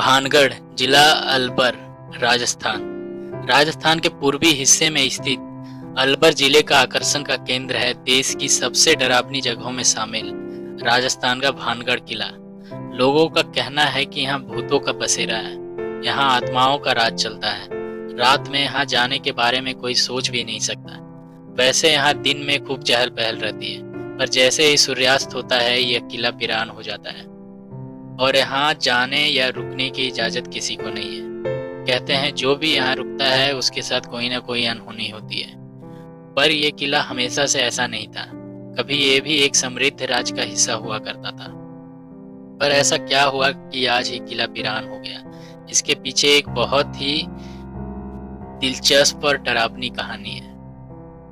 भानगढ़, जिला अलवर, राजस्थान। राजस्थान के पूर्वी हिस्से में स्थित अलवर जिले का आकर्षण का केंद्र है। देश की सबसे डरावनी जगहों में शामिल राजस्थान का भानगढ़ किला। लोगों का कहना है कि यहाँ भूतों का बसेरा है, यहाँ आत्माओं का राज चलता है। रात में यहाँ जाने के बारे में कोई सोच भी नहीं सकता। वैसे यहाँ दिन में खूब चहल पहल रहती है, पर जैसे ही सूर्यास्त होता है यह किला वीरान हो जाता है और यहाँ जाने या रुकने की इजाजत किसी को नहीं है। कहते हैं जो भी यहाँ रुकता है उसके साथ कोई ना कोई अनहोनी होती है। पर यह किला हमेशा से ऐसा नहीं था। कभी ये भी एक समृद्ध राज का हिस्सा हुआ करता था। पर ऐसा क्या हुआ कि आज ये किला वीरान हो गया? इसके पीछे एक बहुत ही दिलचस्प और डरावनी कहानी है।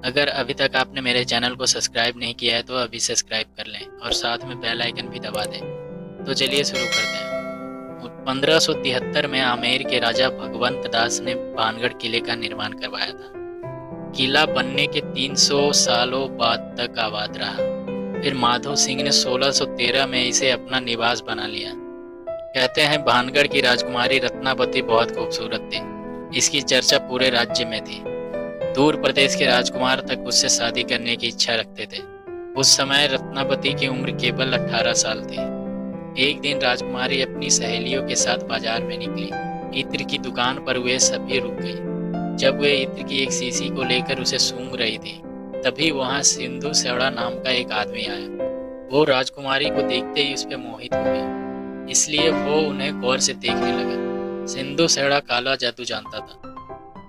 अगर अभी तक आपने मेरे चैनल को सब्सक्राइब नहीं किया है तो अभी सब्सक्राइब कर लें और साथ में बेल आइकन भी दबा दें। तो चलिए शुरू करते हैं। 1573 में आमेर के राजा भगवंत दास ने भानगढ़ किले का निर्माण करवाया था। किला बनने के 300 सालों बाद तक आबाद रहा। फिर माधो सिंह ने 1613 में इसे अपना निवास बना लिया। कहते हैं भानगढ़ की राजकुमारी रत्नावती बहुत खूबसूरत थी। इसकी चर्चा पूरे राज्य में थी। दूर प्रदेश के राजकुमार तक उससे शादी करने की इच्छा रखते थे। उस समय रत्नावती की उम्र केवल 18 साल थी। एक दिन राजकुमारी अपनी सहेलियों के साथ बाजार में निकली। इत्र की दुकान पर वे सभी रुक गई। जब वे इत्र की एक शीशी को लेकर उसे सूंघ रही थी, तभी वहां सिंधु सेवड़ा नाम का एक आदमी आया। वो राजकुमारी को देखते ही उस पर मोहित हो गया, इसलिए वो उन्हें गौर से देखने लगा। सिंधु सेवड़ा काला जादू जानता था।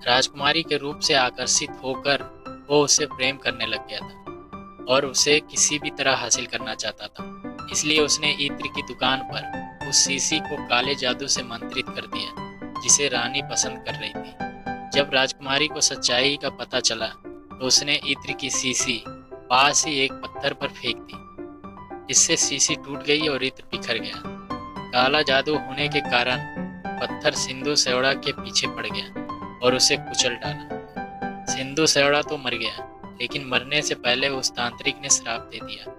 राजकुमारी के रूप से आकर्षित होकर वो उससे प्रेम करने लग गया था और उसे किसी भी तरह हासिल करना चाहता था। इसलिए उसने इत्र की दुकान पर उस शीशी को काले जादू से मंत्रित कर दिया, जिसे रानी पसंद कर रही थी। जब राजकुमारी को सच्चाई का पता चला तो उसने इत्र की शीशी पास ही एक पत्थर पर फेंक दी, जिससे शीशी टूट गई और इत्र बिखर गया। काला जादू होने के कारण पत्थर सिंधु सेवड़ा के पीछे पड़ गया और उसे कुचल डाला। सिंधु सेवड़ा तो मर गया, लेकिन मरने से पहले उस तांत्रिक ने श्राप दे दिया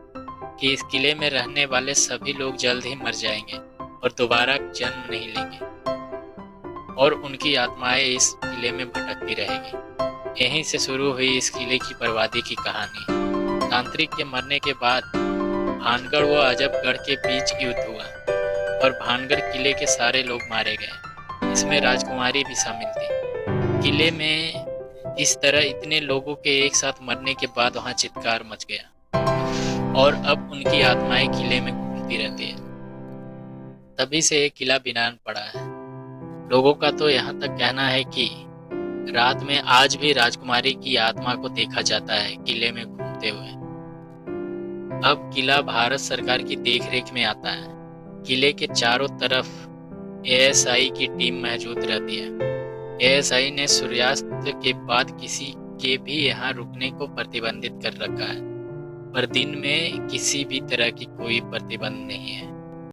कि इस किले में रहने वाले सभी लोग जल्द ही मर जाएंगे और दोबारा जन्म नहीं लेंगे और उनकी आत्माएं इस किले में भटकती रहेगी। यहीं से शुरू हुई इस किले की बर्बादी की कहानी। तांत्रिक के मरने के बाद भानगढ़ व अजबगढ़ के बीच युद्ध हुआ और भानगढ़ किले के सारे लोग मारे गए। इसमें राजकुमारी भी शामिल थी। किले में इस तरह इतने लोगों के एक साथ मरने के बाद वहां चित्कार मच गया और अब उनकी आत्माएं किले में घूमती रहती है। तभी से ये किला वीरान पड़ा है। लोगों का तो यहाँ तक कहना है कि रात में आज भी राजकुमारी की आत्मा को देखा जाता है किले में घूमते हुए। अब किला भारत सरकार की देखरेख में आता है। किले के चारों तरफ एएसआई की टीम मौजूद रहती है। एएसआई ने सूर्यास्त के बाद किसी के भी यहाँ रुकने को प्रतिबंधित कर रखा है, पर दिन में किसी भी तरह की कोई प्रतिबंध नहीं है।